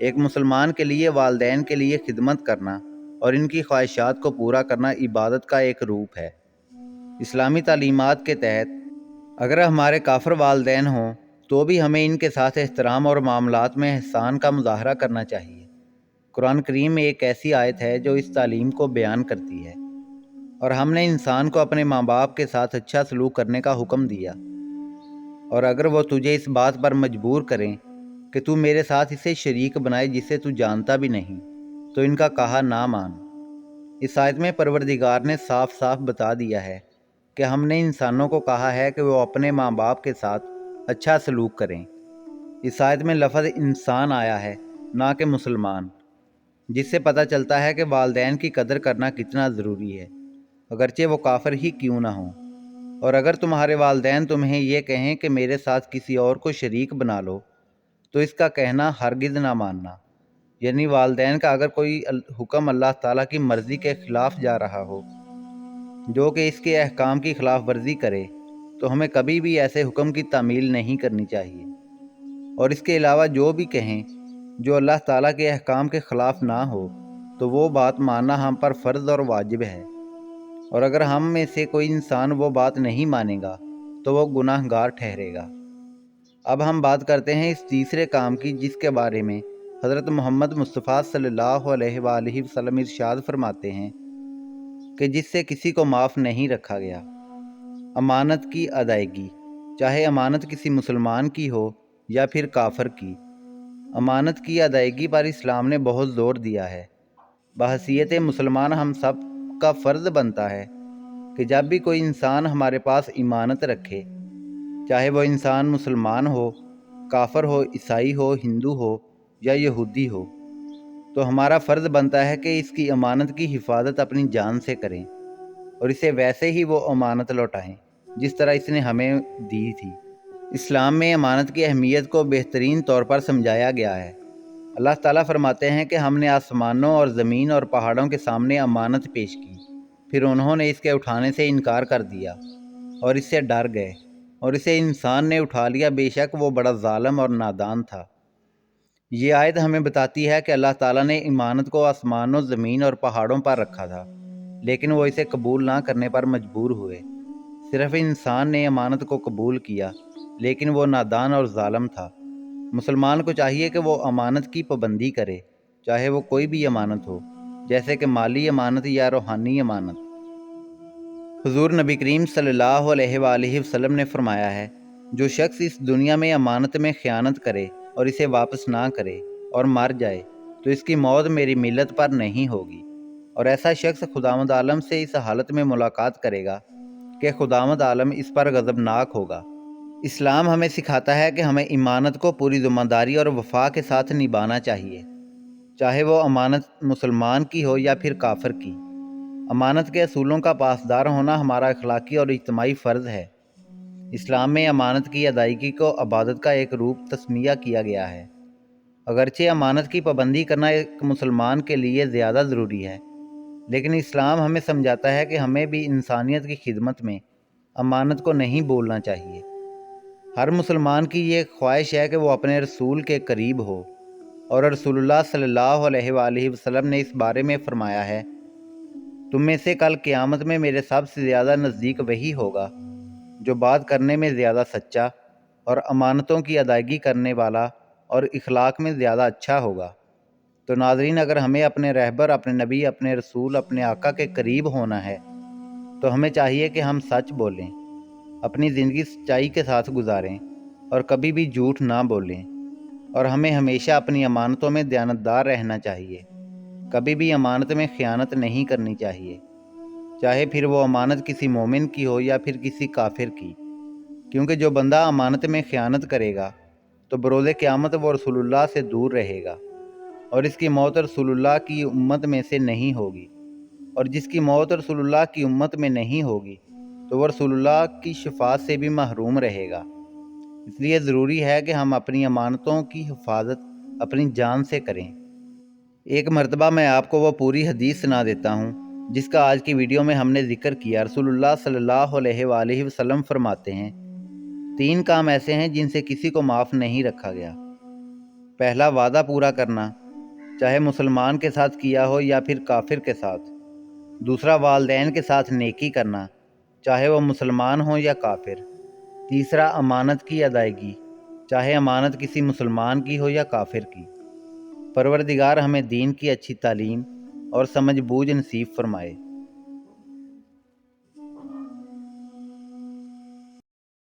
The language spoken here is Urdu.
ایک مسلمان کے لیے والدین کے لیے خدمت کرنا اور ان کی خواہشات کو پورا کرنا عبادت کا ایک روپ ہے۔ اسلامی تعلیمات کے تحت اگر ہمارے کافر والدین ہوں تو بھی ہمیں ان کے ساتھ احترام اور معاملات میں احسان کا مظاہرہ کرنا چاہیے۔ قرآن کریم میں ایک ایسی آیت ہے جو اس تعلیم کو بیان کرتی ہے، اور ہم نے انسان کو اپنے ماں باپ کے ساتھ اچھا سلوک کرنے کا حکم دیا، اور اگر وہ تجھے اس بات پر مجبور کریں کہ تو میرے ساتھ اسے شریک بنائے جسے تو جانتا بھی نہیں، تو ان کا کہا نہ مان۔ اس آیت میں پروردگار نے صاف صاف بتا دیا ہے کہ ہم نے انسانوں کو کہا ہے کہ وہ اپنے ماں باپ کے ساتھ اچھا سلوک کریں۔ اس آیت میں لفظ انسان آیا ہے، نہ کہ مسلمان، جس سے پتہ چلتا ہے کہ والدین کی قدر کرنا کتنا ضروری ہے، اگرچہ وہ کافر ہی کیوں نہ ہوں۔ اور اگر تمہارے والدین تمہیں یہ کہیں کہ میرے ساتھ کسی اور کو شریک بنا لو، تو اس کا کہنا ہرگز نہ ماننا۔ یعنی والدین کا اگر کوئی حکم اللہ تعالیٰ کی مرضی کے خلاف جا رہا ہو، جو کہ اس کے احکام کی خلاف ورزی کرے، تو ہمیں کبھی بھی ایسے حکم کی تعمیل نہیں کرنی چاہیے۔ اور اس کے علاوہ جو بھی کہیں جو اللہ تعالیٰ کے احکام کے خلاف نہ ہو، تو وہ بات ماننا ہم پر فرض اور واجب ہے۔ اور اگر ہم میں سے کوئی انسان وہ بات نہیں مانے گا تو وہ گناہ گار ٹھہرے گا۔ اب ہم بات کرتے ہیں اس تیسرے کام کی، جس کے بارے میں حضرت محمد مصطفیٰ صلی اللہ علیہ وآلہ وسلم ارشاد فرماتے ہیں کہ جس سے کسی کو معاف نہیں رکھا گیا۔ امانت کی ادائیگی، چاہے امانت کسی مسلمان کی ہو یا پھر کافر کی۔ امانت کی ادائیگی پر اسلام نے بہت زور دیا ہے۔ بحیثیت مسلمان ہم سب کا فرض بنتا ہے کہ جب بھی کوئی انسان ہمارے پاس امانت رکھے، چاہے وہ انسان مسلمان ہو، کافر ہو، عیسائی ہو، ہندو ہو یا یہودی ہو، تو ہمارا فرض بنتا ہے کہ اس کی امانت کی حفاظت اپنی جان سے کریں، اور اسے ویسے ہی وہ امانت لوٹائیں جس طرح اس نے ہمیں دی تھی۔ اسلام میں امانت کی اہمیت کو بہترین طور پر سمجھایا گیا ہے۔ اللہ تعالیٰ فرماتے ہیں کہ ہم نے آسمانوں اور زمین اور پہاڑوں کے سامنے امانت پیش کی، پھر انہوں نے اس کے اٹھانے سے انکار کر دیا اور اس سے ڈر گئے، اور اسے انسان نے اٹھا لیا، بے شک وہ بڑا ظالم اور نادان تھا۔ یہ آیت ہمیں بتاتی ہے کہ اللہ تعالیٰ نے امانت کو آسمانوں، زمین اور پہاڑوں پر رکھا تھا، لیکن وہ اسے قبول نہ کرنے پر مجبور ہوئے۔ صرف انسان نے امانت کو قبول کیا، لیکن وہ نادان اور ظالم تھا۔ مسلمان کو چاہیے کہ وہ امانت کی پابندی کرے، چاہے وہ کوئی بھی امانت ہو، جیسے کہ مالی امانت یا روحانی امانت۔ حضور نبی کریم صلی اللہ علیہ وآلہ وسلم نے فرمایا ہے، جو شخص اس دنیا میں امانت میں خیانت کرے اور اسے واپس نہ کرے اور مر جائے تو اس کی موت میری ملت پر نہیں ہوگی، اور ایسا شخص خداوند عالم سے اس حالت میں ملاقات کرے گا کہ خداوند عالم اس پر غضبناک ہوگا۔ اسلام ہمیں سکھاتا ہے کہ ہمیں امانت کو پوری ذمہ داری اور وفا کے ساتھ نبھانا چاہیے، چاہے وہ امانت مسلمان کی ہو یا پھر کافر کی۔ امانت کے اصولوں کا پاسدار ہونا ہمارا اخلاقی اور اجتماعی فرض ہے۔ اسلام میں امانت کی ادائیگی کو عبادت کا ایک روپ تسمیہ کیا گیا ہے۔ اگرچہ امانت کی پابندی کرنا ایک مسلمان کے لیے زیادہ ضروری ہے، لیکن اسلام ہمیں سمجھاتا ہے کہ ہمیں بھی انسانیت کی خدمت میں امانت کو نہیں بھولنا چاہیے۔ ہر مسلمان کی یہ خواہش ہے کہ وہ اپنے رسول کے قریب ہو، اور رسول اللہ صلی اللہ علیہ وآلہ وسلم نے اس بارے میں فرمایا ہے، تم میں سے کل قیامت میں میرے سب سے زیادہ نزدیک وہی ہوگا جو بات کرنے میں زیادہ سچا اور امانتوں کی ادائیگی کرنے والا اور اخلاق میں زیادہ اچھا ہوگا۔ تو ناظرین، اگر ہمیں اپنے رہبر، اپنے نبی، اپنے رسول، اپنے آقا کے قریب ہونا ہے تو ہمیں چاہیے کہ ہم سچ بولیں، اپنی زندگی سچائی کے ساتھ گزاریں اور کبھی بھی جھوٹ نہ بولیں، اور ہمیں ہمیشہ اپنی امانتوں میں دیانتدار رہنا چاہیے، کبھی بھی امانت میں خیانت نہیں کرنی چاہیے، چاہے پھر وہ امانت کسی مومن کی ہو یا پھر کسی کافر کی، کیونکہ جو بندہ امانت میں خیانت کرے گا تو بروز قیامت وہ رسول اللہ سے دور رہے گا، اور اس کی موت رسول اللہ کی امت میں سے نہیں ہوگی، اور جس کی موت رسول اللہ کی امت میں نہیں ہوگی تو وہ رسول اللہ کی شفاعت سے بھی محروم رہے گا۔ اس لیے ضروری ہے کہ ہم اپنی امانتوں کی حفاظت اپنی جان سے کریں۔ ایک مرتبہ میں آپ کو وہ پوری حدیث سنا دیتا ہوں جس کا آج کی ویڈیو میں ہم نے ذکر کیا۔ رسول اللہ صلی اللہ علیہ وآلہ وسلم فرماتے ہیں، 3 کام ایسے ہیں جن سے کسی کو معاف نہیں رکھا گیا۔ پہلا وعدہ پورا کرنا، چاہے مسلمان کے ساتھ کیا ہو یا پھر کافر کے ساتھ۔ دوسرا والدین کے ساتھ نیکی کرنا، چاہے وہ مسلمان ہوں یا کافر۔ تیسرا امانت کی ادائیگی، چاہے امانت کسی مسلمان کی ہو یا کافر کی۔ پروردگار ہمیں دین کی اچھی تعلیم اور سمجھ بوجھ نصیب فرمائے۔